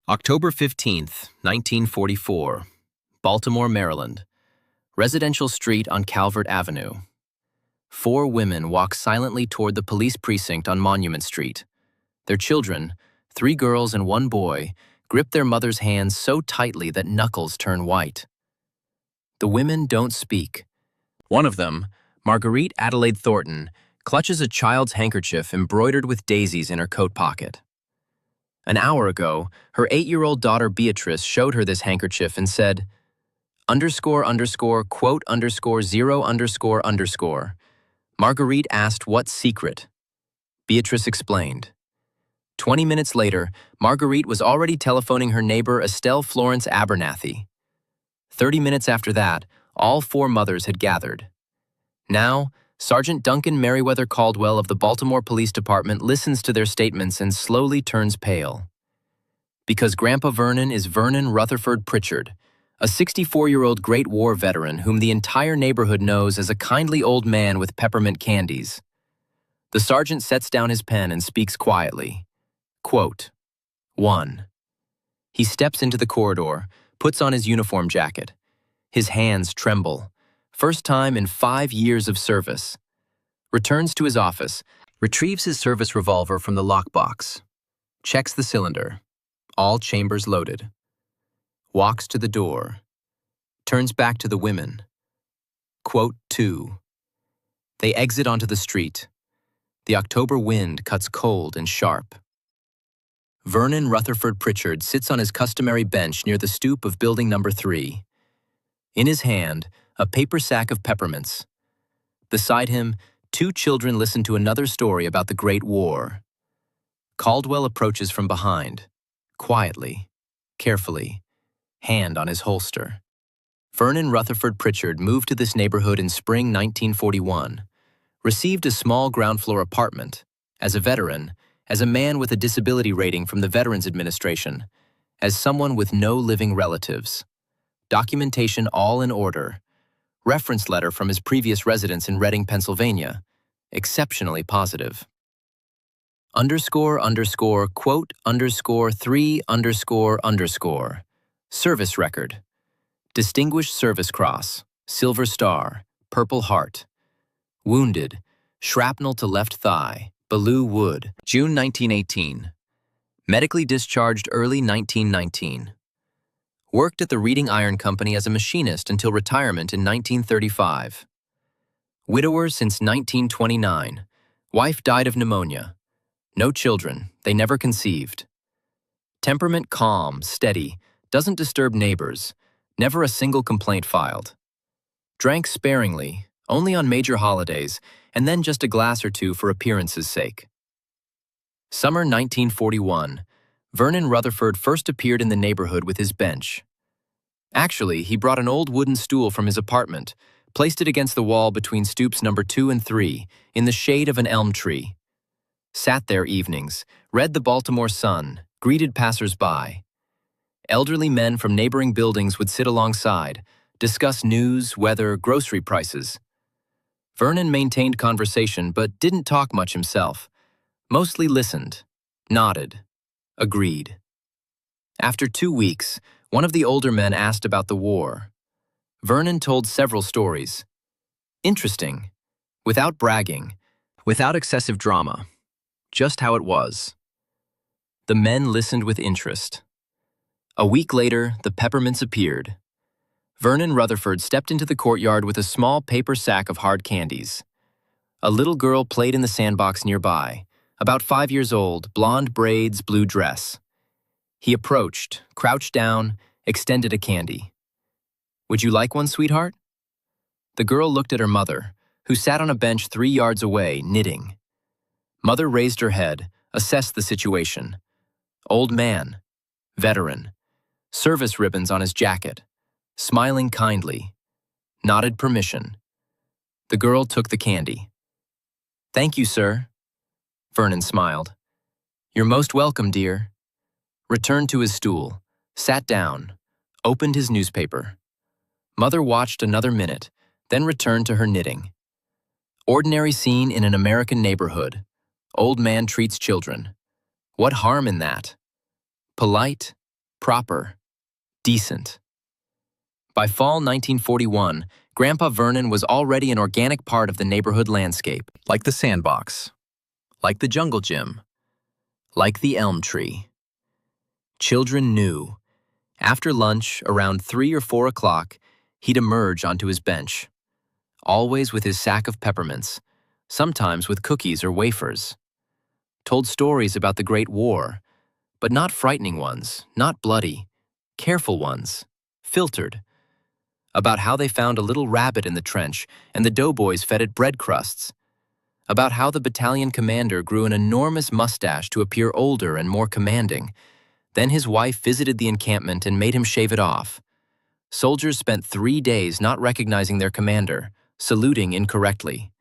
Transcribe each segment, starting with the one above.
October 15th, 1944, Baltimore, Maryland. Residential street on Calvert Avenue. 4 women walk silently toward the police precinct on Monument Street. Their children, 3 girls and 1 boy, grip their mother's hands so tightly that knuckles turn white. The women don't speak. One of them, Marguerite Adelaide Thornton, clutches a child's handkerchief embroidered with daisies in her coat pocket. An hour ago, her 8-year-old daughter Beatrice showed her this handkerchief and said, __quote _0 __. Marguerite asked what secret. Beatrice explained. 20 minutes later, Marguerite was already telephoning her neighbor Estelle Florence Abernathy. 30 minutes after that, all 4 mothers had gathered. Now, Sergeant Duncan Meriwether Caldwell of the Baltimore Police Department listens to their statements and slowly turns pale. Because Grandpa Vernon is Vernon Rutherford Pritchard, a 64-year-old Great War veteran whom the entire neighborhood knows as a kindly old man with peppermint candies. The sergeant sets down his pen and speaks quietly. Quote, 1. He steps into the corridor, puts on his uniform jacket. His hands tremble. First time in 5 years of service. Returns to his office, retrieves his service revolver from the lockbox. Checks the cylinder. All chambers loaded. Walks to the door. Turns back to the women. Quote 2. They exit onto the street. The October wind cuts cold and sharp. Vernon Rutherford Pritchard sits on his customary bench near the stoop of building number 3. In his hand, a paper sack of peppermints. Beside him, 2 children listen to another story about the Great War. Caldwell approaches from behind, quietly, carefully, hand on his holster. Vernon Rutherford Pritchard moved to this neighborhood in spring 1941, received a small ground-floor apartment, as a veteran, as a man with a disability rating from the Veterans Administration, as someone with no living relatives. Documentation all in order. Reference letter from his previous residence in Reading, Pennsylvania, exceptionally positive. __quote _3 __. Service record. Distinguished Service Cross, Silver Star, Purple Heart. Wounded, shrapnel to left thigh, Belleau Wood, June 1918. Medically discharged early 1919. Worked at the Reading Iron Company as a machinist until retirement in 1935. Widower since 1929. Wife died of pneumonia. No children, they never conceived. Temperament calm, steady, doesn't disturb neighbors, never a single complaint filed. Drank sparingly, only on major holidays, and then just a glass or 2 for appearance's sake. Summer 1941. Vernon Rutherford first appeared in the neighborhood with his bench. Actually, he brought an old wooden stool from his apartment, placed it against the wall between stoops number 2 and 3, in the shade of an elm tree. Sat there evenings, read the Baltimore Sun, greeted passers-by. Elderly men from neighboring buildings would sit alongside, discuss news, weather, grocery prices. Vernon maintained conversation but didn't talk much himself. Mostly listened, nodded, agreed. After 2 weeks, one of the older men asked about the war. Vernon told several stories. Interesting, without bragging, without excessive drama, just how it was. The men listened with interest. A week later, the peppermints appeared. Vernon Rutherford stepped into the courtyard with a small paper sack of hard candies. A little girl played in the sandbox nearby, about 5 years old, blonde braids, blue dress. He approached, crouched down, extended a candy. "Would you like one, sweetheart?" The girl looked at her mother, who sat on a bench 3 yards away, knitting. Mother raised her head, assessed the situation. Old man, veteran, service ribbons on his jacket, smiling kindly, nodded permission. The girl took the candy. "Thank you, sir." Vernon smiled. "You're most welcome, dear." Returned to his stool, sat down, opened his newspaper. Mother watched another minute, then returned to her knitting. Ordinary scene in an American neighborhood. Old man treats children. What harm in that? Polite, proper, decent. By fall 1941, Grandpa Vernon was already an organic part of the neighborhood landscape, like the sandbox, like the jungle gym, like the elm tree. Children knew. After lunch, around 3 or 4 o'clock, he'd emerge onto his bench, always with his sack of peppermints, sometimes with cookies or wafers. Told stories about the Great War, but not frightening ones, not bloody, careful ones, filtered. About how they found a little rabbit in the trench and the doughboys fed it bread crusts. About how the battalion commander grew an enormous mustache to appear older and more commanding. Then his wife visited the encampment and made him shave it off. Soldiers spent 3 days not recognizing their commander, saluting incorrectly.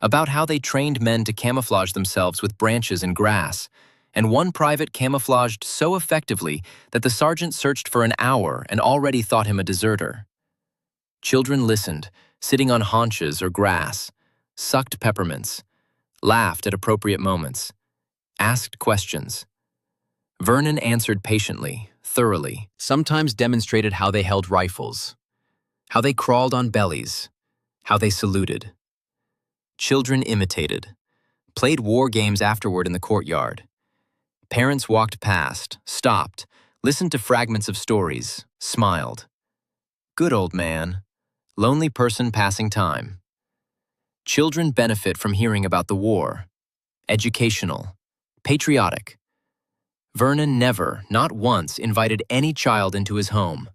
About how they trained men to camouflage themselves with branches and grass, and one private camouflaged so effectively that the sergeant searched for an hour and already thought him a deserter. Children listened, sitting on haunches or grass, sucked peppermints, laughed at appropriate moments, asked questions. Vernon answered patiently, thoroughly, sometimes demonstrated how they held rifles, how they crawled on bellies, how they saluted. Children imitated, played war games afterward in the courtyard. Parents walked past, stopped, listened to fragments of stories, smiled. Good old man, lonely person passing time. Children benefit from hearing about the war. Educational, patriotic. Vernon never, not once, invited any child into his home.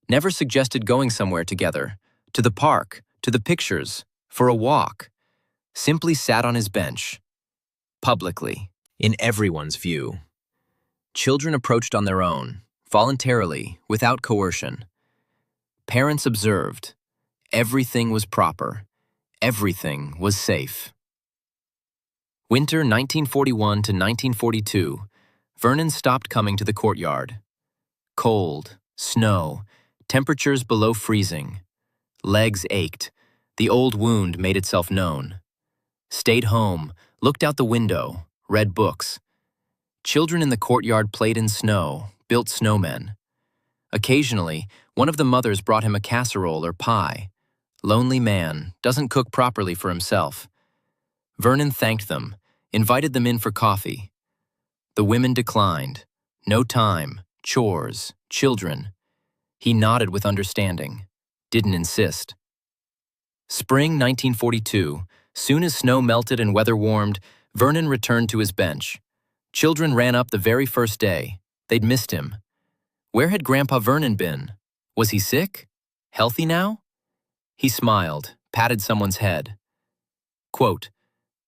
Never suggested going somewhere together, to the park, to the pictures, for a walk. Simply sat on his bench, publicly, in everyone's view. Children approached on their own, voluntarily, without coercion. Parents observed. Everything was proper. Everything was safe. Winter 1941 to 1942, Vernon stopped coming to the courtyard. Cold, snow, temperatures below freezing. Legs ached. The old wound made itself known. Stayed home, looked out the window, read books. Children in the courtyard played in snow, built snowmen. Occasionally, one of the mothers brought him a casserole or pie. Lonely man, doesn't cook properly for himself. Vernon thanked them, invited them in for coffee. The women declined. No time, chores, children. He nodded with understanding, didn't insist. Spring 1942, soon as snow melted and weather warmed, Vernon returned to his bench. Children ran up the very first day. They'd missed him. Where had Grandpa Vernon been? Was he sick? Healthy now? He smiled, patted someone's head. Quote,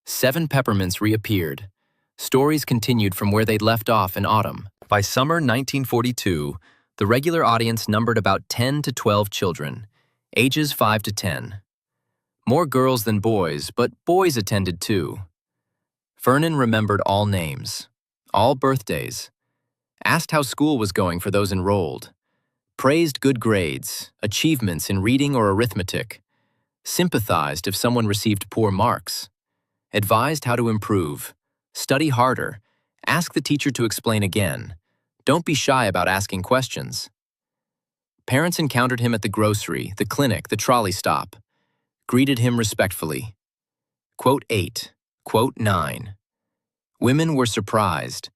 7 peppermints reappeared. Stories continued from where they'd left off in autumn. By summer 1942, the regular audience numbered about 10 to 12 children, ages 5 to 10. More girls than boys, but boys attended too. Vernon remembered all names, all birthdays, asked how school was going for those enrolled, praised good grades, achievements in reading or arithmetic, sympathized if someone received poor marks, advised how to improve, study harder, ask the teacher to explain again. Don't be shy about asking questions. Parents encountered him at the grocery, the clinic, the trolley stop, greeted him respectfully. Quote 8, quote 9. Women were surprised.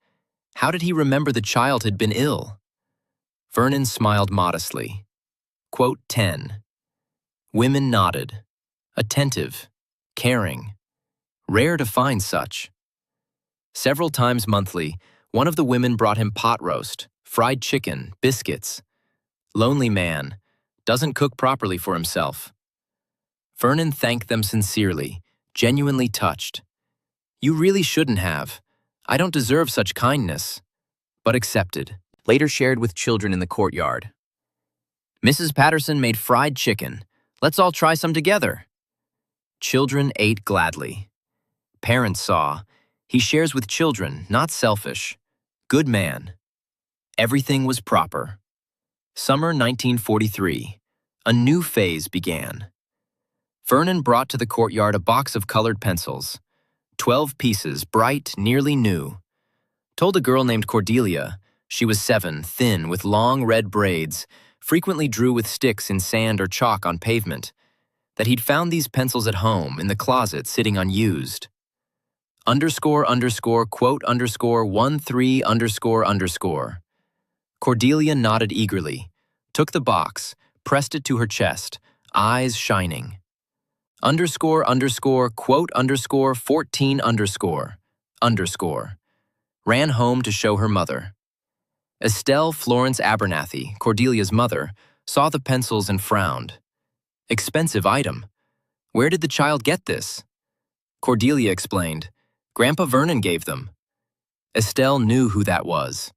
How did he remember the child had been ill? Vernon smiled modestly. Quote 10. Women nodded. Attentive, caring. Rare to find such. Several times monthly, one of the women brought him pot roast, fried chicken, biscuits. Lonely man, doesn't cook properly for himself. Vernon thanked them sincerely, genuinely touched. You really shouldn't have. I don't deserve such kindness. But accepted. Later shared with children in the courtyard. Mrs. Patterson made fried chicken. Let's all try some together. Children ate gladly. Parents saw. He shares with children, not selfish. Good man. Everything was proper. Summer 1943. A new phase began. Vernon brought to the courtyard a box of colored pencils. 12 pieces, bright, nearly new. Told a girl named Cordelia, She was 7, thin, with long red braids, frequently drew with sticks in sand or chalk on pavement, that he'd found these pencils at home in the closet sitting unused. Quote 13 ___. Cordelia nodded eagerly, took the box, pressed it to her chest, eyes shining. Quote 14 ___. Ran home to show her mother. Estelle Florence Abernathy, Cordelia's mother, saw the pencils and frowned. Expensive item. Where did the child get this? Cordelia explained. Grandpa Vernon gave them. Estelle knew who that was.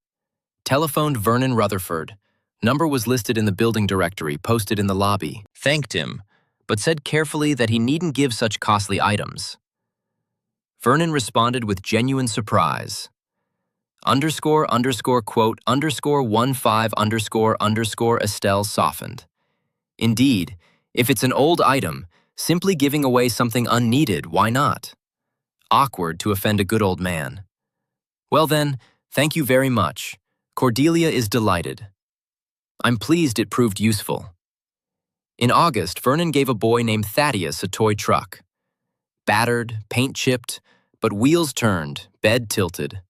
Telephoned Vernon Rutherford. Number was listed in the building directory posted in the lobby. Thanked him, but said carefully that he needn't give such costly items. Vernon responded with genuine surprise. Quote 15 _ Estelle softened. Indeed, if it's an old item, simply giving away something unneeded, why not? Awkward to offend a good old man. Well then, thank you very much. Cordelia is delighted. I'm pleased it proved useful. In August, Vernon gave a boy named Thaddeus a toy truck. Battered, paint chipped, but wheels turned, bed tilted.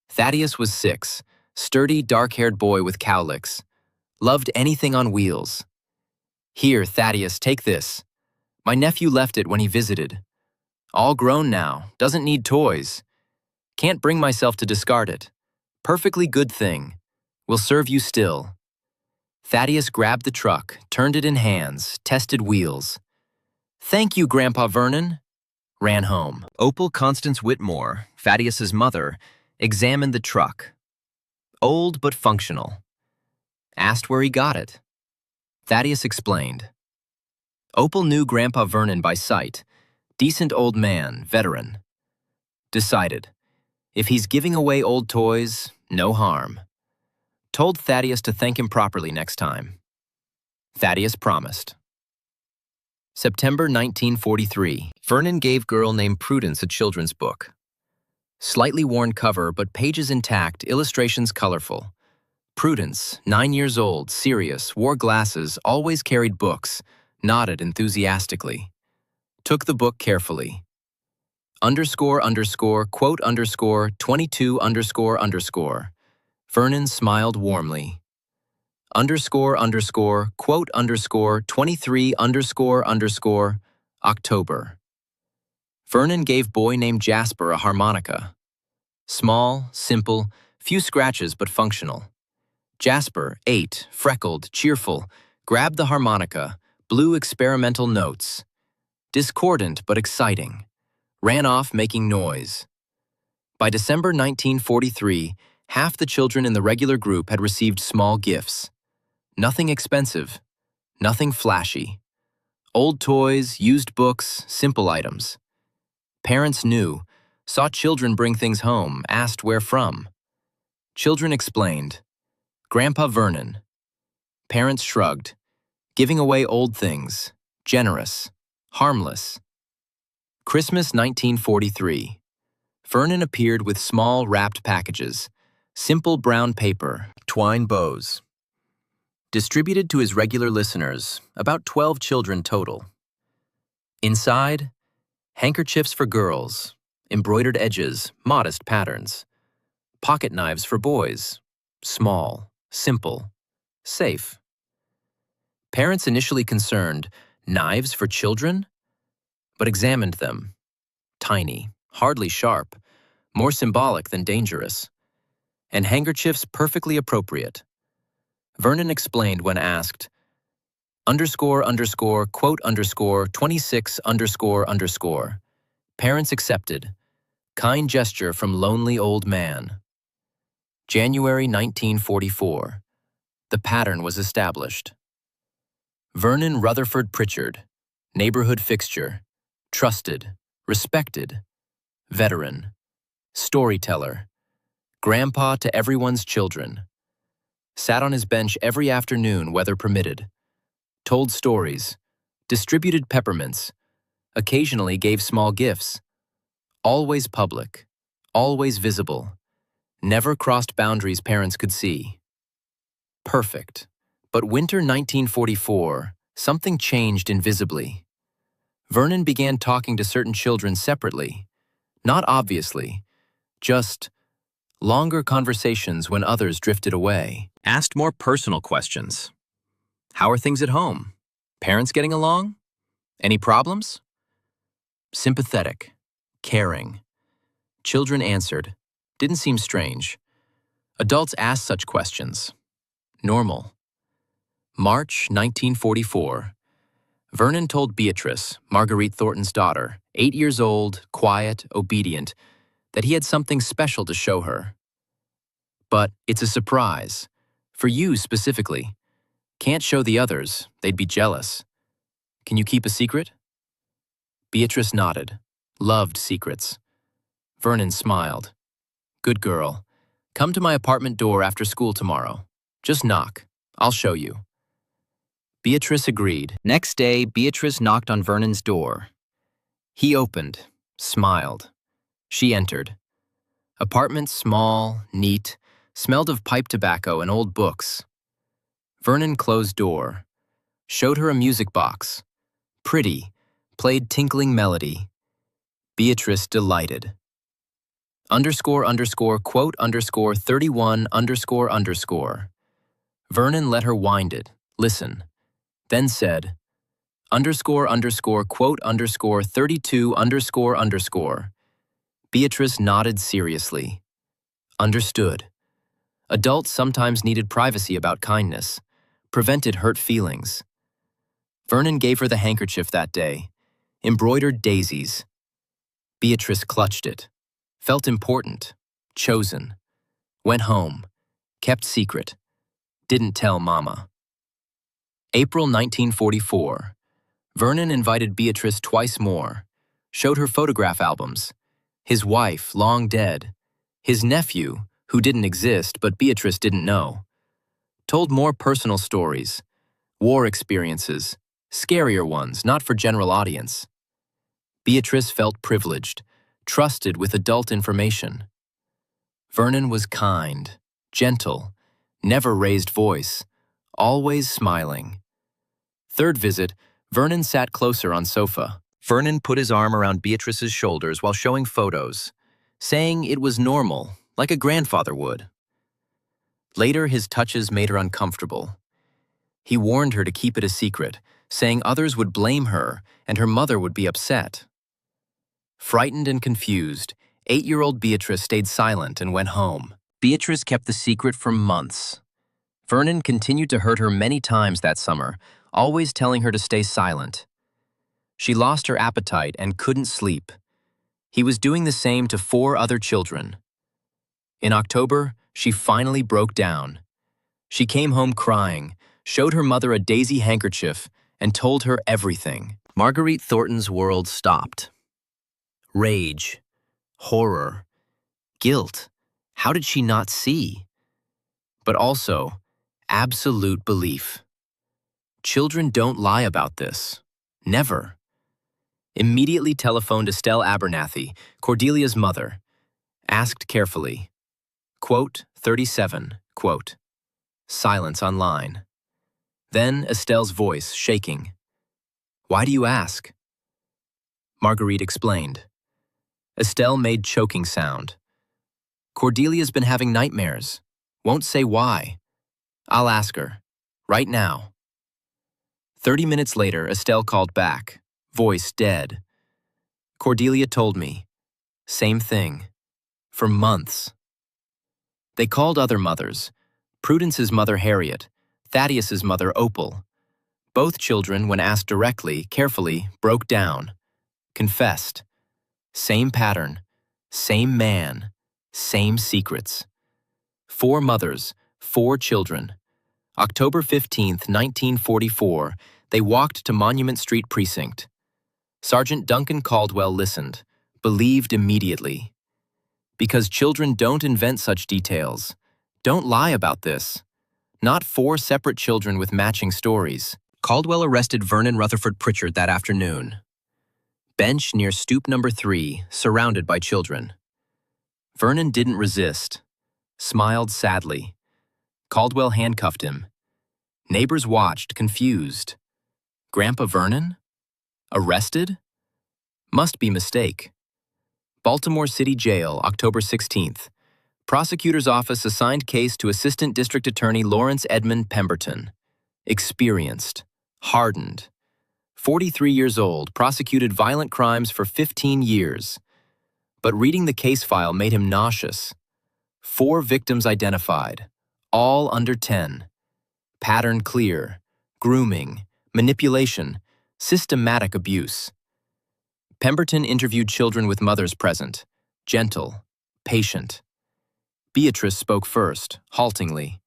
Thaddeus was 6, sturdy, dark-haired boy with cowlicks. Loved anything on wheels. Here, Thaddeus, take this. My nephew left it when he visited. All grown now, doesn't need toys. Can't bring myself to discard it. Perfectly good thing. Will serve you still. Thaddeus grabbed the truck, turned it in hands, tested wheels. Thank you, Grandpa Vernon. Ran home. Opal Constance Whitmore, Thaddeus's mother, examined the truck. Old but functional. Asked where he got it. Thaddeus explained. Opal knew Grandpa Vernon by sight. Decent old man, veteran. Decided. If he's giving away old toys, no harm. Told Thaddeus to thank him properly next time. Thaddeus promised. September 1943. Vernon gave girl named Prudence a children's book. Slightly worn cover, but pages intact, illustrations colorful. Prudence, 9 years old, serious, wore glasses, always carried books, nodded enthusiastically. Took the book carefully. Quote 22 __. Vernon smiled warmly. Quote 23 _ October. Vernon gave boy named Jasper a harmonica. Small, simple, few scratches but functional. Jasper, 8, freckled, cheerful, grabbed the harmonica, blew experimental notes. Discordant but exciting. Ran off making noise. By December 1943, half the children in the regular group had received small gifts. Nothing expensive, nothing flashy. Old toys, used books, simple items. Parents knew, saw children bring things home, asked where from. Children explained. Grandpa Vernon. Parents shrugged, giving away old things, generous, harmless. Christmas 1943. Vernon appeared with small wrapped packages, simple brown paper, twine bows. Distributed to his regular listeners, about 12 children total. Inside, handkerchiefs for girls, embroidered edges, modest patterns. Pocket knives for boys, small, simple, safe. Parents initially concerned, knives for children? But examined them. Tiny, hardly sharp, more symbolic than dangerous. And handkerchiefs perfectly appropriate. Vernon explained when asked, quote 26 __. Parents accepted. Kind gesture from lonely old man. January 1944. The pattern was established. Vernon Rutherford Pritchard, neighborhood fixture, trusted, respected, veteran, storyteller, grandpa to everyone's children. Sat on his bench every afternoon, weather permitted. Told stories, distributed peppermints, occasionally gave small gifts. Always public, always visible. Never crossed boundaries parents could see. Perfect. But winter 1944, something changed invisibly. Vernon began talking to certain children separately, not obviously, just longer conversations when others drifted away. Asked more personal questions. How are things at home? Parents getting along? Any problems? Sympathetic, caring. Children answered. Didn't seem strange. Adults asked such questions. Normal. March 1944. Vernon told Beatrice, Marguerite Thornton's daughter, 8 years old, quiet, obedient, that he had something special to show her. But it's a surprise. For you specifically. Can't show the others, they'd be jealous. Can you keep a secret? Beatrice nodded. Loved secrets. Vernon smiled. Good girl. Come to my apartment door after school tomorrow. Just knock. I'll show you. Beatrice agreed. Next day, Beatrice knocked on Vernon's door. He opened, smiled. She entered. Apartment small, neat, smelled of pipe tobacco and old books. Vernon closed door. Showed her a music box. Pretty, played tinkling melody. Beatrice delighted. __quote _31 __. Vernon let her wind it, listen. Then said, __quote _32 __. Beatrice nodded seriously. Understood. Adults sometimes needed privacy about kindness, prevented hurt feelings. Vernon gave her the handkerchief that day, embroidered daisies. Beatrice clutched it, felt important, chosen. Went home, kept secret, didn't tell Mama. April 1944. Vernon invited Beatrice twice more, showed her photograph albums. His wife, long dead. His nephew, who didn't exist but Beatrice didn't know. Told more personal stories, war experiences, scarier ones, not for general audience. Beatrice felt privileged, trusted with adult information. Vernon was kind, gentle, never raised voice, always smiling. Third visit, Vernon sat closer on sofa. Vernon put his arm around Beatrice's shoulders while showing photos, saying it was normal, like a grandfather would. Later, his touches made her uncomfortable. He warned her to keep it a secret, saying others would blame her and her mother would be upset. Frightened and confused, 8-year-old Beatrice stayed silent and went home. Beatrice kept the secret for months. Vernon continued to hurt her many times that summer, always telling her to stay silent. She lost her appetite and couldn't sleep. He was doing the same to 4 other children. In October, she finally broke down. She came home crying, showed her mother a daisy handkerchief, and told her everything. Marguerite Thornton's world stopped. Rage, horror, guilt. How did she not see? But also, absolute belief. Children don't lie about this. Never. Immediately telephoned Estelle Abernathy, Cordelia's mother. Asked carefully. Quote 37, quote. Silence on line. Then Estelle's voice shaking. Why do you ask? Marguerite explained. Estelle made choking sound. Cordelia's been having nightmares. Won't say why. I'll ask her. Right now. 30 minutes later, Estelle called back, voice dead. Cordelia told me. Same thing. For months. They called other mothers. Prudence's mother, Harriet. Thaddeus's mother, Opal. Both children, when asked directly, carefully, broke down. Confessed. Same pattern. Same man. Same secrets. 4 mothers, 4 children. October 15th, 1944, they walked to Monument Street Precinct. Sergeant Duncan Caldwell listened, believed immediately. Because children don't invent such details. Don't lie about this. Not 4 separate children with matching stories. Caldwell arrested Vernon Rutherford Pritchard that afternoon. Bench near stoop number 3, surrounded by children. Vernon didn't resist. smiled sadly. Caldwell handcuffed him. Neighbors watched, confused. Grandpa Vernon? Arrested? Must be mistake. Baltimore City Jail, October 16th. Prosecutor's office assigned case to Assistant District Attorney Lawrence Edmund Pemberton. Experienced. Hardened. 43 years old, prosecuted violent crimes for 15 years. But reading the case file made him nauseous. 4 victims identified, all under 10. Pattern clear. Grooming, manipulation, systematic abuse. Pemberton interviewed children with mothers present, gentle, patient. Beatrice spoke first, haltingly,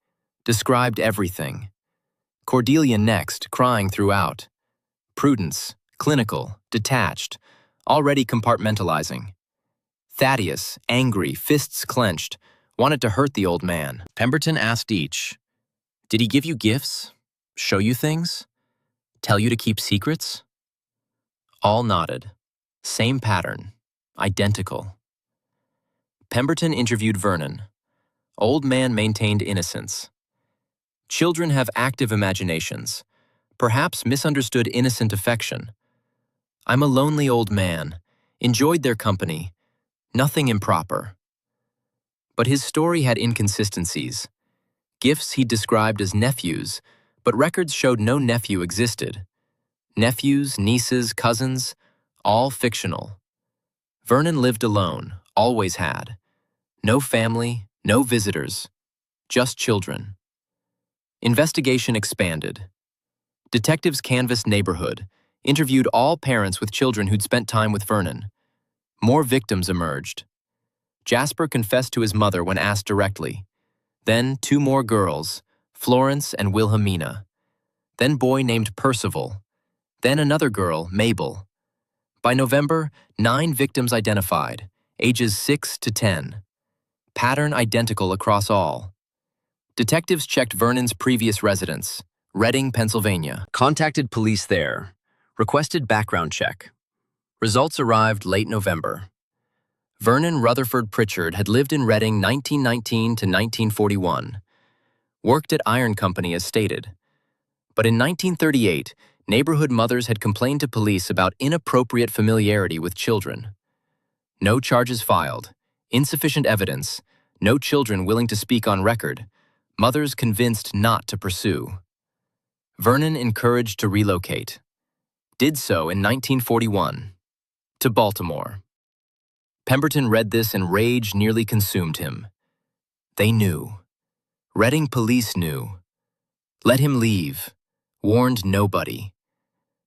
described everything. Cordelia next, crying throughout. Prudence, clinical, detached, already compartmentalizing. Thaddeus, angry, fists clenched, wanted to hurt the old man. Pemberton asked each, "Did he give you gifts? Show you things? Tell you to keep secrets?" All nodded. Same pattern. Identical. Pemberton interviewed Vernon. Old man maintained innocence. Children have active imaginations, perhaps misunderstood innocent affection. I'm a lonely old man, enjoyed their company, nothing improper. But his story had inconsistencies. Gifts he described as nephews, but records showed no nephew existed. Nephews, nieces, cousins, all fictional. Vernon lived alone, always had. No family, no visitors, just children. Investigation expanded. Detectives canvassed neighborhood, interviewed all parents with children who'd spent time with Vernon. More victims emerged. Jasper confessed to his mother when asked directly. Then 2 more girls, Florence and Wilhelmina. Then boy named Percival. Then another girl, Mabel. By November, 9 victims identified, ages 6 to 10. Pattern identical across all. Detectives checked Vernon's previous residence, Reading, Pennsylvania. Contacted police there. Requested background check. Results arrived late November. Vernon Rutherford Pritchard had lived in Reading 1919 to 1941. Worked at Iron Company as stated. But in 1938, neighborhood mothers had complained to police about inappropriate familiarity with children. No charges filed, insufficient evidence, no children willing to speak on record, mothers convinced not to pursue. Vernon encouraged to relocate. Did so in 1941, to Baltimore. Pemberton read this and rage nearly consumed him. They knew. Reading police knew. Let him leave. Warned nobody.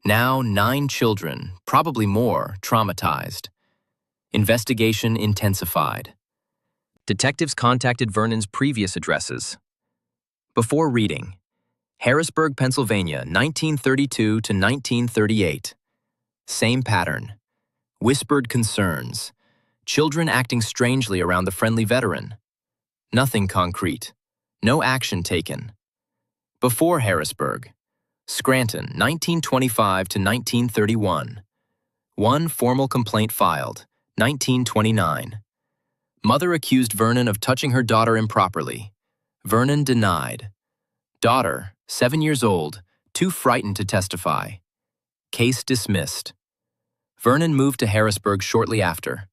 Now 9 children, probably more, traumatized. Investigation intensified. Detectives contacted Vernon's previous addresses. Before reading, Harrisburg, Pennsylvania, 1932 to 1938. Same pattern. Whispered concerns. Children acting strangely around the friendly veteran. Nothing concrete. No action taken. Before Harrisburg, Scranton, 1925 to 1931. 1 formal complaint filed, 1929. Mother accused Vernon of touching her daughter improperly. Vernon denied. Daughter, 7 years old, too frightened to testify. Case dismissed. Vernon moved to Harrisburg shortly after.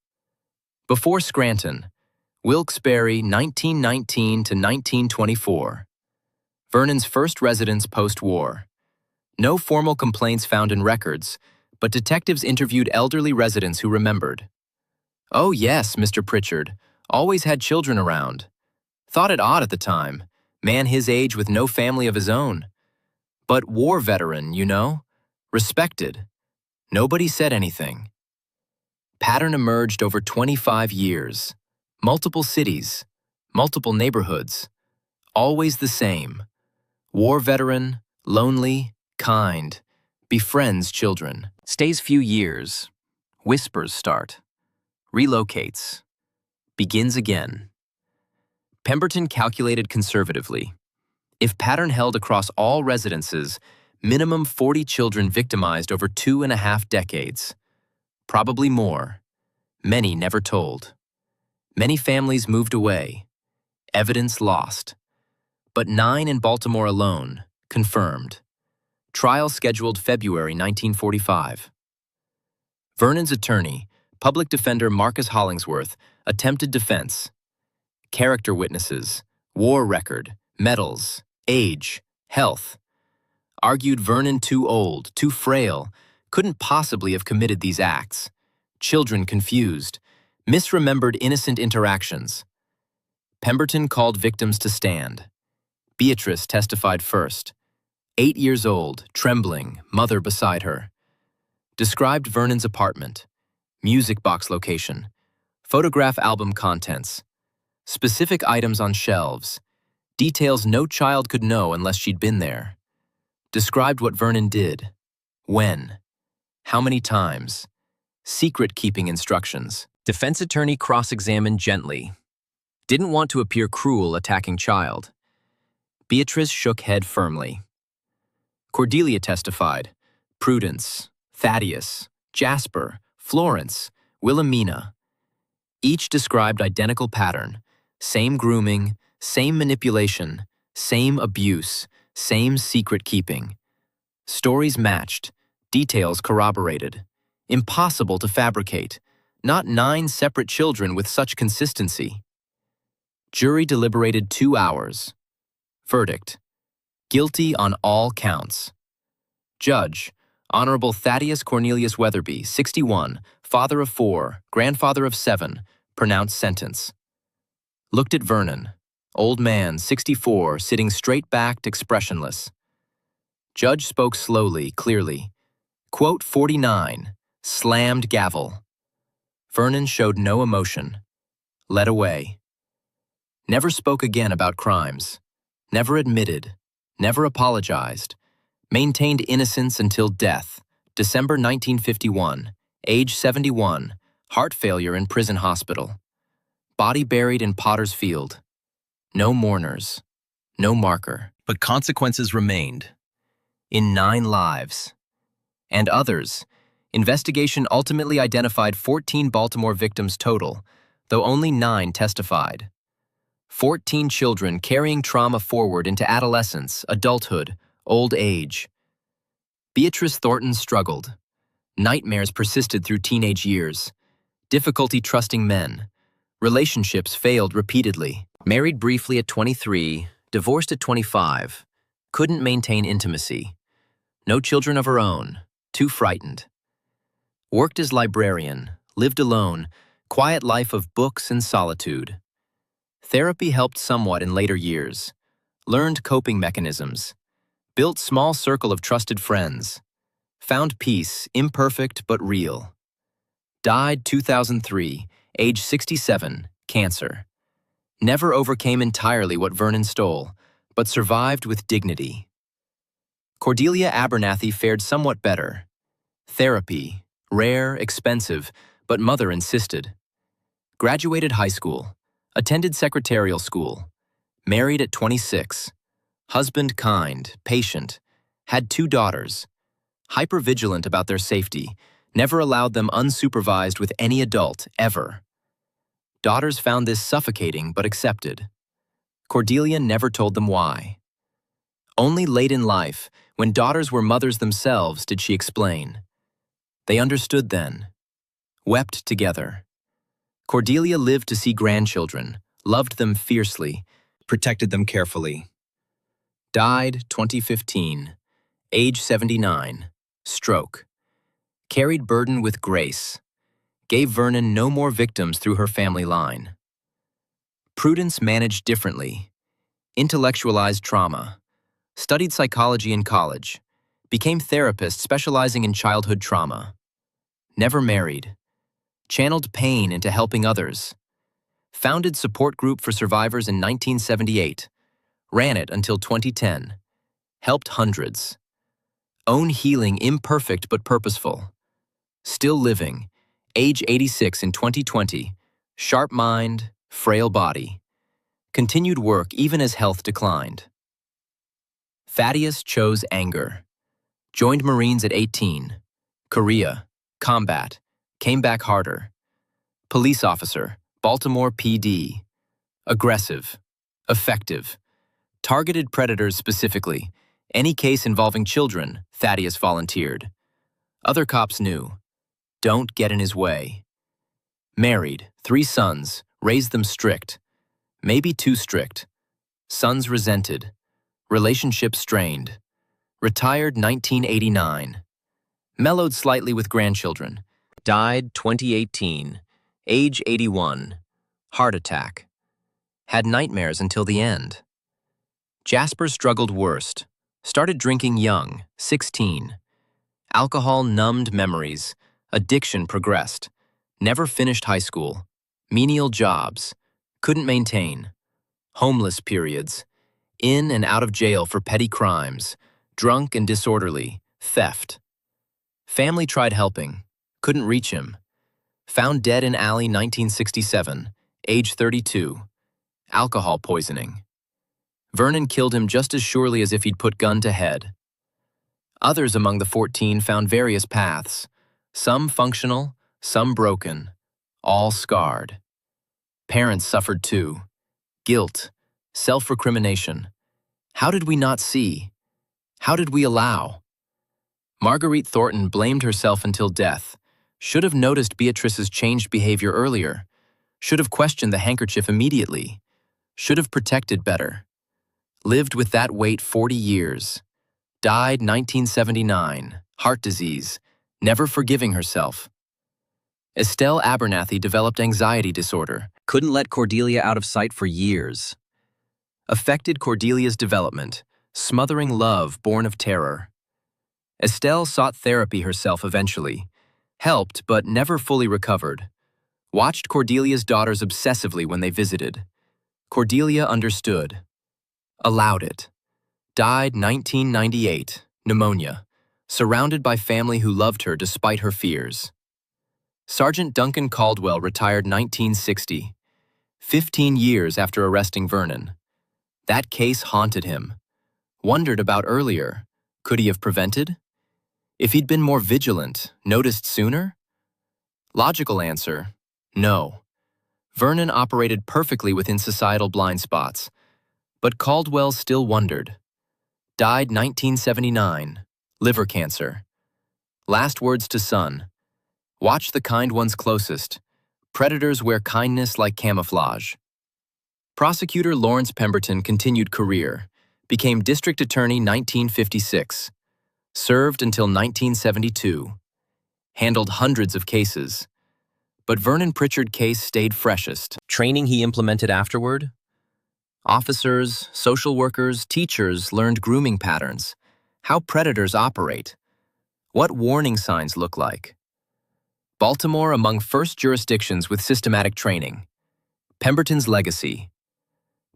Before Scranton, Wilkes-Barre, 1919 to 1924. Vernon's first residence post-war. No formal complaints found in records, but detectives interviewed elderly residents who remembered. "Oh yes, Mr. Pritchard, always had children around. Thought it odd at the time, man his age with no family of his own. But war veteran, you know, respected. Nobody said anything." Pattern emerged over 25 years. Multiple cities, multiple neighborhoods. Always the same. War veteran, lonely, kind, befriends children. Stays few years. Whispers start. Relocates. Begins again. Pemberton calculated conservatively. If pattern held across all residences, minimum 40 children victimized over 2.5 decades. Probably more. Many never told. Many families moved away. Evidence lost. But 9 in Baltimore alone, confirmed. Trial scheduled February 1945. Vernon's attorney, public defender Marcus Hollingsworth, attempted defense. Character witnesses, war record, medals, age, health. Argued Vernon too old, too frail, couldn't possibly have committed these acts. Children confused, misremembered innocent interactions. Pemberton called victims to stand. Beatrice testified first. 8 years old, trembling, mother beside her. Described Vernon's apartment, music box location, photograph album contents, specific items on shelves, details no child could know unless she'd been there. Described what Vernon did, when, how many times, secret-keeping instructions. Defense attorney cross-examined gently. Didn't want to appear cruel attacking child. Beatrice shook head firmly. Cordelia testified. Prudence, Thaddeus, Jasper, Florence, Wilhelmina. Each described identical pattern. Same grooming, same manipulation, same abuse, same secret keeping. Stories matched, details corroborated. Impossible to fabricate. Not 9 separate children with such consistency. Jury deliberated 2 hours. Verdict: guilty on all counts. Judge: Honorable Thaddeus Cornelius Weatherby, 61, father of 4, grandfather of 7, pronounced sentence. Looked at Vernon, old man, 64, sitting straight-backed, expressionless. Judge spoke slowly, clearly. Quote 49, slammed gavel. Vernon showed no emotion. Led away. Never spoke again about crimes. Never admitted. Never apologized. Maintained innocence until death, December 1951, age 71, heart failure in prison hospital. Body buried in Potter's Field. No mourners. No marker. But consequences remained. In 9 lives. And others. Investigation ultimately identified 14 Baltimore victims total, though only 9 testified. 14 children carrying trauma forward into adolescence, adulthood, old age. Beatrice Thornton struggled. Nightmares persisted through teenage years. Difficulty trusting men. Relationships failed repeatedly. Married briefly at 23, divorced at 25. Couldn't maintain intimacy. No children of her own. Too frightened. Worked as librarian, lived alone, quiet life of books and solitude. Therapy helped somewhat in later years. Learned coping mechanisms. Built small circle of trusted friends. Found peace, imperfect but real. Died 2003, age 67, cancer. Never overcame entirely what Vernon stole, but survived with dignity. Cordelia Abernathy fared somewhat better. Therapy, rare, expensive, but mother insisted. Graduated high school. Attended secretarial school. Married at 26. Husband kind, patient. Had 2 daughters. Hypervigilant about their safety. Never allowed them unsupervised with any adult, ever. Daughters found this suffocating but accepted. Cordelia never told them why. Only late in life, when daughters were mothers themselves, did she explain. They understood then. Wept together. Cordelia lived to see grandchildren, loved them fiercely, protected them carefully. Died 2015, age 79, stroke. Carried burden with grace. Gave Vernon no more victims through her family line. Prudence managed differently. Intellectualized trauma. Studied psychology in college. Became therapist specializing in childhood trauma. Never married. Channeled pain into helping others. Founded support group for survivors in 1978. Ran it until 2010. Helped hundreds. Own healing imperfect but purposeful. Still living. Age 86 in 2020. Sharp mind, frail body. Continued work even as health declined. Thaddeus chose anger. Joined Marines at 18. Korea. Combat. Came back harder. Police officer. Baltimore PD. Aggressive. Effective. Targeted predators specifically. Any case involving children, Thaddeus volunteered. Other cops knew. Don't get in his way. Married, 3 sons, raised them strict. Maybe too strict. Sons resented. Relationship strained. Retired 1989. Mellowed slightly with grandchildren. Died 2018. Age 81. Heart attack. Had nightmares until the end. Jasper struggled worst. Started drinking young, 16. Alcohol numbed memories. Addiction progressed. Never finished high school. Menial jobs. Couldn't maintain. Homeless periods. In and out of jail for petty crimes. Drunk and disorderly. Theft. Family tried helping. Couldn't reach him. Found dead in alley 1967. Age 32. Alcohol poisoning. Vernon killed him just as surely as if he'd put gun to head. Others among the 14 found various paths. Some functional, some broken. All scarred. Parents suffered too. Guilt. Self-recrimination. How did we not see? How did we allow? Marguerite Thornton blamed herself until death. Should have noticed Beatrice's changed behavior earlier. Should have questioned the handkerchief immediately. Should have protected better. Lived with that weight 40 years. Died 1979. Heart disease. Never forgiving herself. Estelle Abernathy developed anxiety disorder. Couldn't let Cordelia out of sight for years. Affected Cordelia's development. Smothering love born of terror. Estelle sought therapy herself eventually. Helped, but never fully recovered. Watched Cordelia's daughters obsessively when they visited. Cordelia understood. Allowed it. Died 1998, pneumonia. Surrounded by family who loved her despite her fears. Sergeant Duncan Caldwell retired 1960, 15 years after arresting Vernon. That case haunted him. Wondered about earlier. Could he have prevented? If he'd been more vigilant, noticed sooner? Logical answer, no. Vernon operated perfectly within societal blind spots, but Caldwell still wondered. Died 1979, liver cancer. Last words to son. Watch the kind ones closest. Predators wear kindness like camouflage. Prosecutor Lawrence Pemberton continued career. Became district attorney 1956. Served until 1972. Handled hundreds of cases. But Vernon Pritchard case stayed freshest. Training he implemented afterward? Officers, social workers, teachers learned grooming patterns. How predators operate. What warning signs look like. Baltimore among first jurisdictions with systematic training. Pemberton's legacy.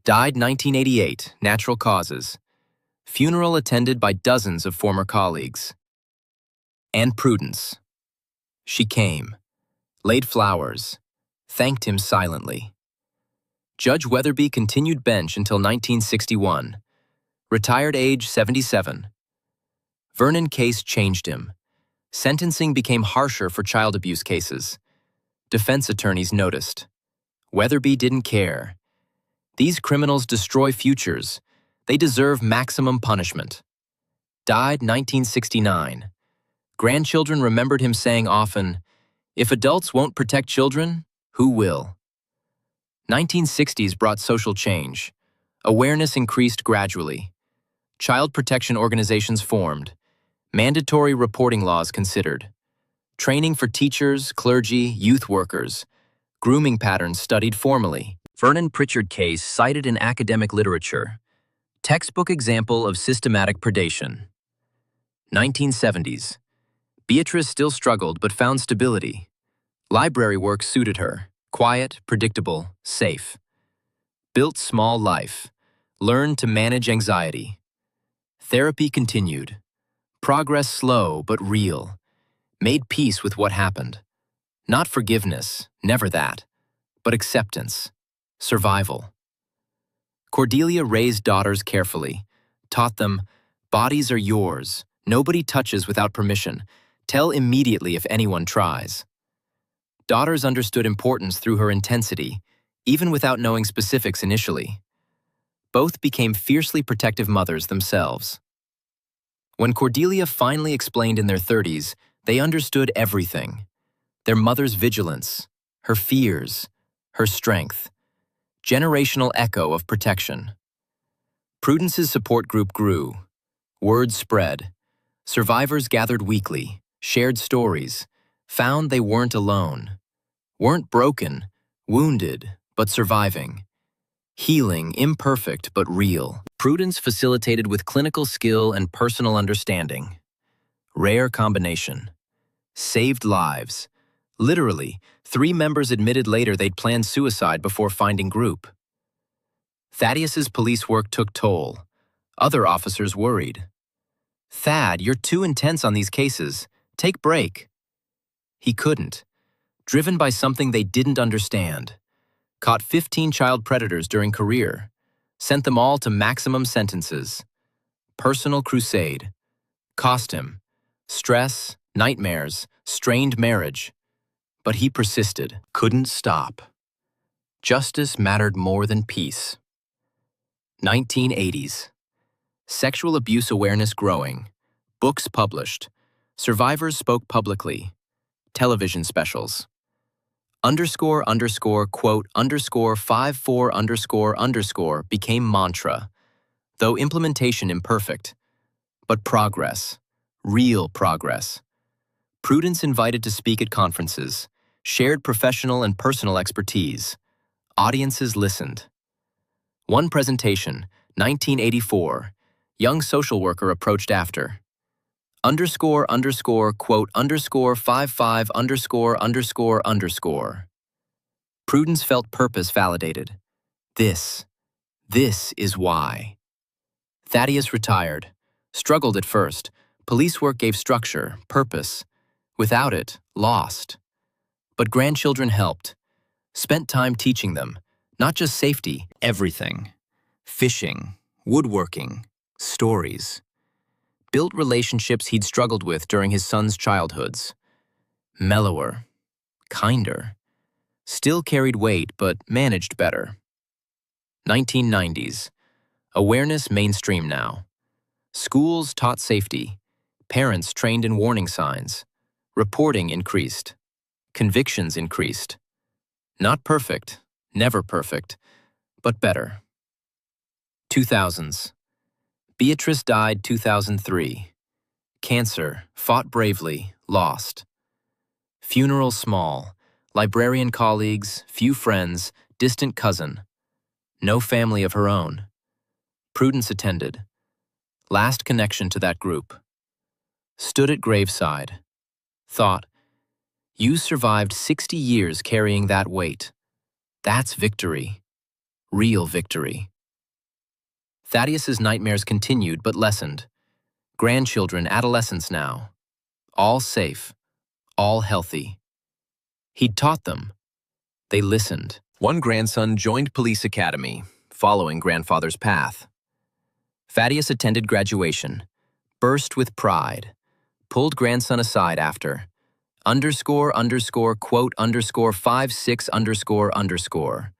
Died 1988, natural causes. Funeral attended by dozens of former colleagues. And Prudence. She came, laid flowers, thanked him silently. Judge Weatherby continued bench until 1961. Retired age 77. Vernon case changed him. Sentencing became harsher for child abuse cases. Defense attorneys noticed. Weatherby didn't care. These criminals destroy futures. They deserve maximum punishment. Died 1969. Grandchildren remembered him saying often, "If adults won't protect children, who will?" 1960s brought social change. Awareness increased gradually. Child protection organizations formed. Mandatory reporting laws considered. Training for teachers, clergy, youth workers. Grooming patterns studied formally. Vernon Pritchard case cited in academic literature. Textbook example of systematic predation. 1970s. Beatrice still struggled but found stability. Library work suited her. Quiet, predictable, safe. Built small life. Learned to manage anxiety. Therapy continued. Progress slow but real. Made peace with what happened. Not forgiveness, never that, but acceptance. Survival. Cordelia raised daughters carefully. Taught them, bodies are yours. Nobody touches without permission. Tell immediately if anyone tries. Daughters understood importance through her intensity, even without knowing specifics initially. Both became fiercely protective mothers themselves. When Cordelia finally explained in their 30s, they understood everything. Their mother's vigilance, her fears, her strength. Generational echo of protection. Prudence's support group grew. Word spread. Survivors gathered weekly, shared stories, found they weren't alone. Weren't broken, wounded, but surviving. Healing, imperfect but real. Prudence facilitated with clinical skill and personal understanding. Rare combination. Saved lives. Literally, 3 members admitted later they'd planned suicide before finding group. Thaddeus's police work took toll. Other officers worried. "Thad, you're too intense on these cases. Take break." He couldn't. Driven by something they didn't understand. Caught 15 child predators during career. Sent them all to maximum sentences. Personal crusade. Cost him. Stress, nightmares, strained marriage. But he persisted. Couldn't stop. Justice mattered more than peace. 1980s. Sexual abuse awareness growing. Books published. Survivors spoke publicly. Television specials. __quote _54__ became mantra, though implementation imperfect. But progress. Real progress. Prudence invited to speak at conferences. Shared professional and personal expertise. Audiences listened. One presentation, 1984. Young social worker approached after. __quote _55____. Prudence felt purpose validated. This is why. Thaddeus retired. Struggled at first. Police work gave structure, purpose. Without it, lost. But grandchildren helped. Spent time teaching them, not just safety, everything. Fishing, woodworking, stories. Built relationships he'd struggled with during his son's childhoods. Mellower, kinder. Still carried weight, but managed better. 1990s. Awareness mainstream now. Schools taught safety. Parents trained in warning signs. Reporting increased. Convictions increased. Not perfect, never perfect, but better. 2000s. Beatrice died 2003. Cancer, fought bravely, lost. Funeral small. Librarian colleagues, few friends, distant cousin. No family of her own. Prudence attended. Last connection to that group. Stood at graveside. Thought, you survived 60 years carrying that weight. That's victory. Real victory. Thaddeus's nightmares continued but lessened. Grandchildren, adolescents now. All safe. All healthy. He'd taught them. They listened. One grandson joined police academy, following grandfather's path. Thaddeus attended graduation, burst with pride, pulled grandson aside after, __quote _56__.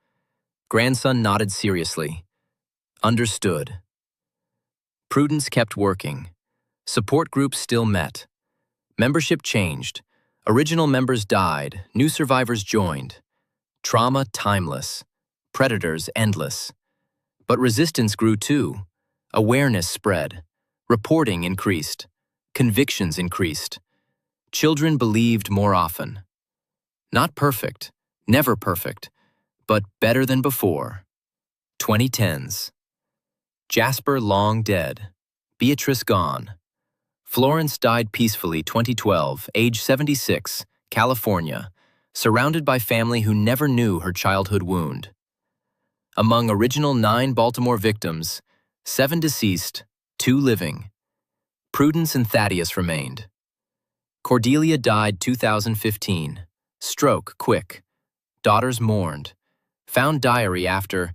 Grandson nodded seriously. Understood. Prudence kept working. Support groups still met. Membership changed. Original members died, new survivors joined. Trauma timeless. Predators endless. But resistance grew too. Awareness spread. Reporting increased. Convictions increased. Children believed more often. Not perfect, never perfect, but better than before. 2010s. Jasper long dead. Beatrice gone. Florence died peacefully 2012, age 76, California, surrounded by family who never knew her childhood wound. Among original 9 Baltimore victims, 7 deceased, 2 living. Prudence and Thaddeus remained. Cordelia died 2015. Stroke, quick. Daughters mourned. Found diary after.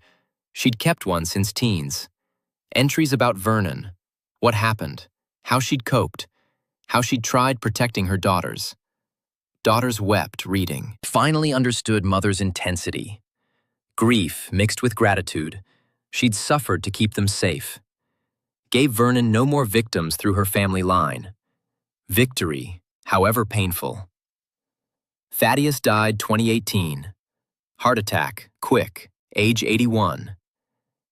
She'd kept one since teens. Entries about Vernon. What happened. How she'd coped. How she'd tried protecting her daughters. Daughters wept, reading. Finally understood mother's intensity. Grief mixed with gratitude. She'd suffered to keep them safe. Gave Vernon no more victims through her family line. Victory, however painful. Thaddeus died 2018. Heart attack, quick, age 81.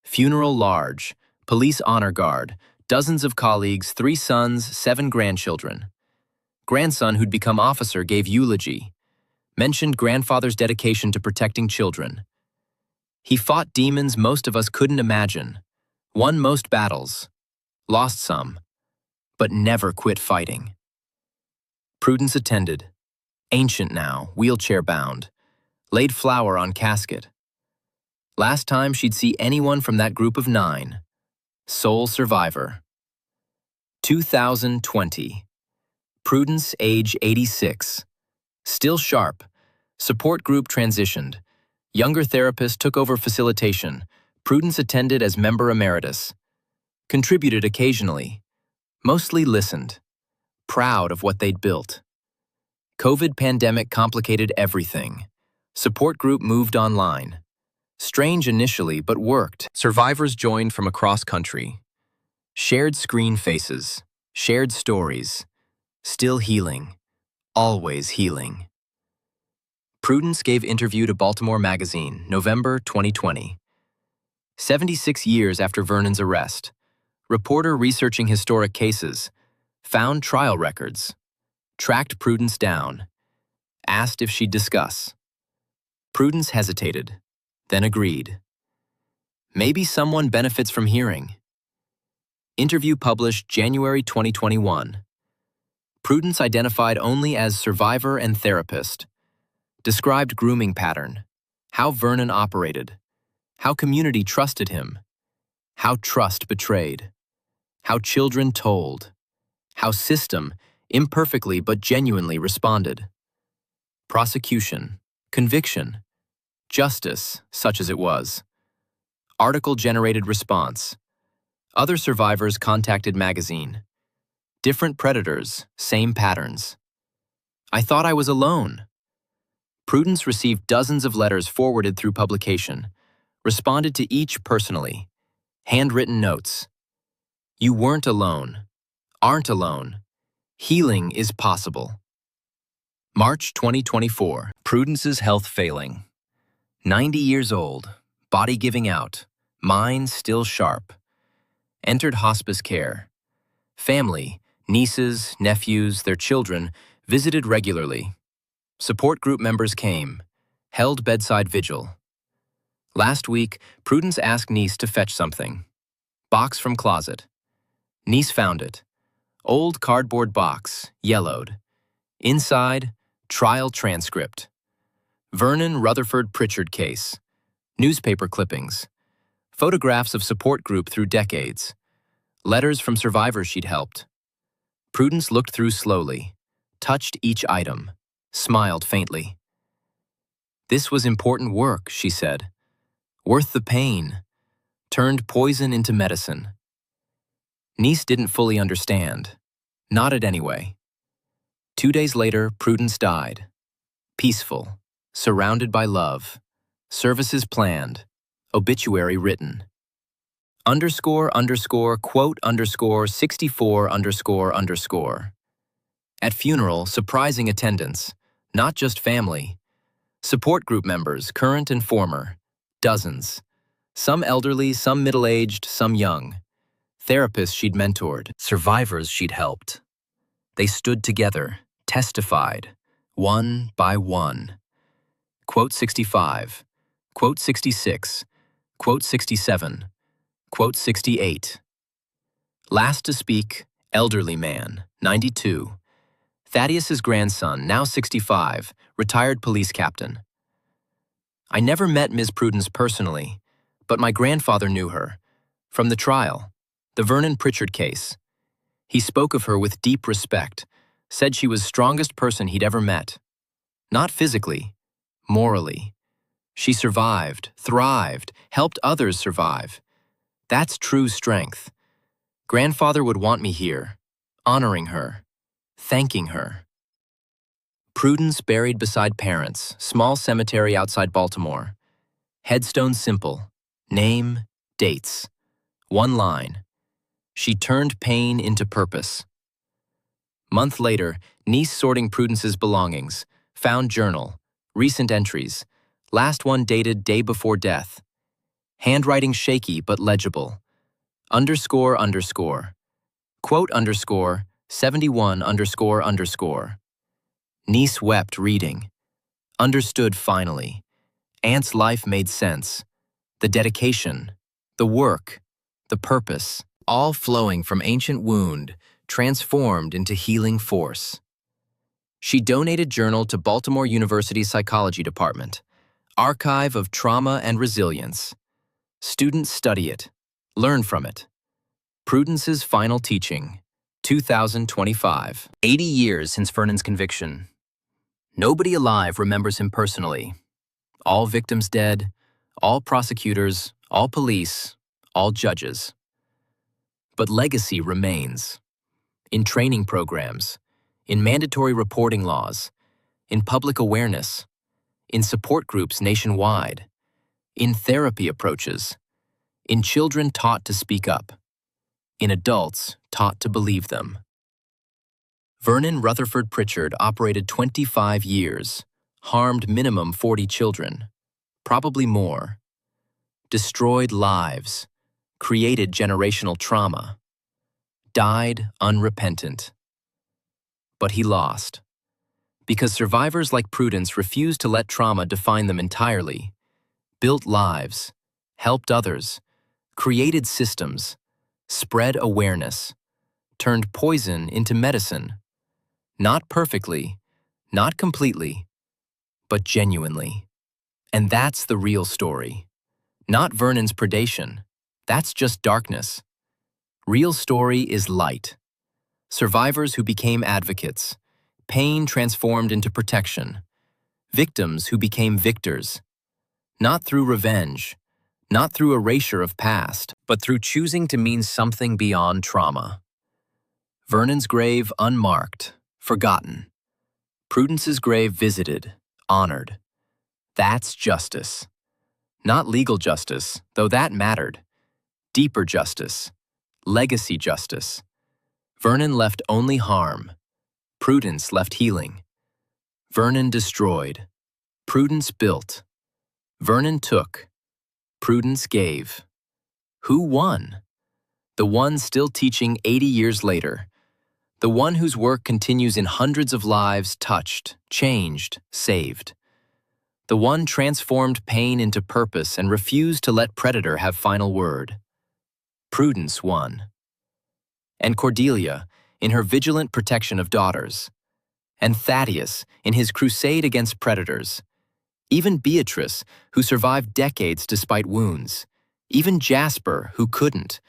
Funeral large, police honor guard, dozens of colleagues, 3 sons, 7 grandchildren. Grandson who'd become officer gave eulogy. Mentioned grandfather's dedication to protecting children. He fought demons most of us couldn't imagine. Won most battles. Lost some. But never quit fighting. Prudence attended. Ancient now, wheelchair-bound. Laid flower on casket. Last time she'd see anyone from that group of 9. Sole survivor. 2020. Prudence, age 86. Still sharp. Support group transitioned. Younger therapist took over facilitation. Prudence attended as member emeritus. Contributed occasionally. Mostly listened. Proud of what they'd built. COVID pandemic complicated everything. Support group moved online. Strange initially, but worked. Survivors joined from across country. Shared screen faces. Shared stories. Still healing. Always healing. Prudence gave interview to Baltimore Magazine, November 2020. 76 years after Vernon's arrest. Reporter researching historic cases. Found trial records. Tracked Prudence down. Asked if she'd discuss. Prudence hesitated, then agreed. Maybe someone benefits from hearing. Interview published January 2021. Prudence identified only as survivor and therapist. Described grooming pattern, how Vernon operated, how community trusted him, how trust betrayed, how children told, how system, imperfectly but genuinely responded. Prosecution, conviction, justice, such as it was. Article-generated response. Other survivors contacted magazine. Different predators, same patterns. I thought I was alone. Prudence received dozens of letters forwarded through publication, responded to each personally. Handwritten notes. You weren't alone. Aren't alone. Healing is possible. March 2024. Prudence's health failing. 90 years old, body giving out, mind still sharp. Entered hospice care. Family, nieces, nephews, their children, visited regularly. Support group members came, held bedside vigil. Last week, Prudence asked niece to fetch something. Box from closet. Niece found it. Old cardboard box, yellowed. Inside, trial transcript. Vernon Rutherford Pritchard case. Newspaper clippings. Photographs of support group through decades. Letters from survivors she'd helped. Prudence looked through slowly, touched each item, smiled faintly. This was important work, she said. Worth the pain. Turned poison into medicine. Niece didn't fully understand. Nodded anyway. 2 days later, Prudence died. Peaceful, surrounded by love. Services planned. Obituary written. __quote _64 __. At funeral, surprising attendance. Not just family. Support group members, current and former. Dozens. Some elderly, some middle-aged, some young. Therapists she'd mentored. Survivors she'd helped. They stood together, testified, one by one. Quote 65. Quote 66. Quote 67. Quote 68. Last to speak, elderly man, 92. Thaddeus's grandson, now 65, retired police captain. I never met Ms. Prudence personally, but my grandfather knew her. From the trial, the Vernon Pritchard case. He spoke of her with deep respect, said she was the strongest person he'd ever met. Not physically, morally. She survived, thrived, helped others survive. That's true strength. Grandfather would want me here, honoring her, thanking her. Prudence buried beside parents, small cemetery outside Baltimore. Headstone simple. Name, Dates. One line. She turned pain into purpose. Month later, niece sorting Prudence's belongings. Found journal. Recent entries. Last one dated day before death. Handwriting shaky but legible. Underscore underscore. Quote underscore 71 underscore underscore. Niece wept reading. Understood finally. Aunt's life made sense. The dedication, the work, the purpose, all flowing from ancient wound, transformed into healing force. She donated journal to Baltimore University Psychology Department, Archive of Trauma and Resilience. Students study it, learn from it. Prudence's Final Teaching, 2025. 80 years since Vernon's conviction. Nobody alive remembers him personally. All victims dead, all prosecutors, all police, all judges. But legacy remains. In training programs, in mandatory reporting laws, in public awareness, in support groups nationwide, in therapy approaches, in children taught to speak up, in adults taught to believe them. Vernon Rutherford Pritchard operated 25 years, harmed minimum 40 children, probably more, destroyed lives, created generational trauma, died unrepentant. But he lost. Because survivors like Prudence refused to let trauma define them entirely, built lives, helped others, created systems, spread awareness, turned poison into medicine. Not perfectly, not completely, but genuinely. And that's the real story. Not Vernon's predation. That's just darkness. Real story is light. Survivors who became advocates. Pain transformed into protection. Victims who became victors. Not through revenge, not through erasure of past, but through choosing to mean something beyond trauma. Vernon's grave unmarked, forgotten. Prudence's grave visited, honored. That's justice. Not legal justice, though that mattered. Deeper justice. Legacy justice. Vernon left only harm. Prudence left healing. Vernon destroyed. Prudence built. Vernon took. Prudence gave. Who won? The one still teaching 80 years later. The one whose work continues in hundreds of lives touched, changed, saved. The one transformed pain into purpose and refused to let predator have final word. Prudence won. And Cordelia, in her vigilant protection of daughters. And Thaddeus, in his crusade against predators. Even Beatrice, who survived decades despite wounds. Even Jasper, who couldn't,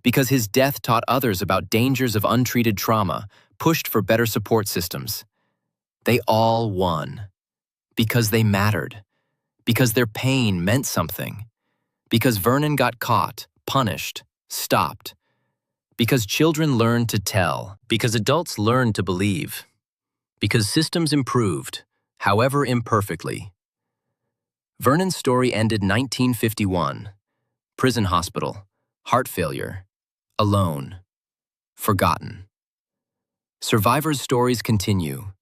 because his death taught others about dangers of untreated trauma, pushed for better support systems. They all won. Because they mattered. Because their pain meant something. Because Vernon got caught, punished, stopped. Because children learned to tell. Because adults learned to believe. Because systems improved, however imperfectly. Vernon's story ended 1951. Prison hospital, heart failure, alone, forgotten. Survivors' stories continue.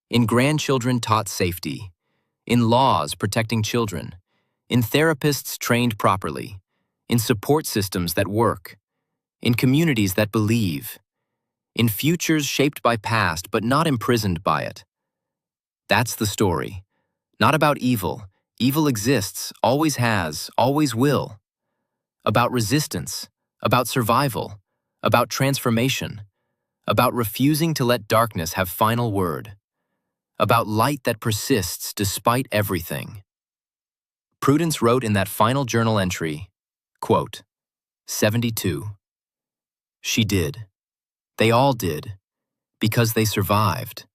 In grandchildren taught safety, in laws protecting children, in therapists trained properly, in support systems that work, in communities that believe, in futures shaped by past but not imprisoned by it. That's the story. Not about evil. Evil exists, always has, always will. About resistance, about survival, about transformation, about refusing to let darkness have final word, about light that persists despite everything. Prudence wrote in that final journal entry, quote, 72. She did. They all did. Because they survived.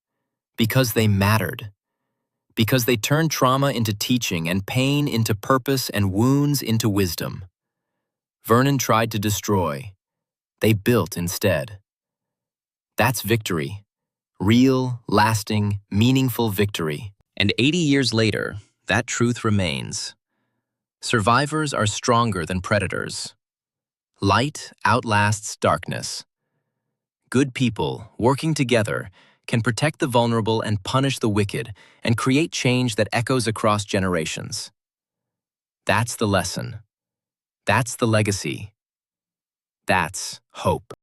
Because they mattered. Because they turned trauma into teaching and pain into purpose and wounds into wisdom. Vernon tried to destroy. They built instead. That's victory. Real, lasting, meaningful victory. And 80 years later, that truth remains. Survivors are stronger than predators. Light outlasts darkness. Good people, working together, can protect the vulnerable and punish the wicked and create change that echoes across generations. That's the lesson. That's the legacy. That's hope.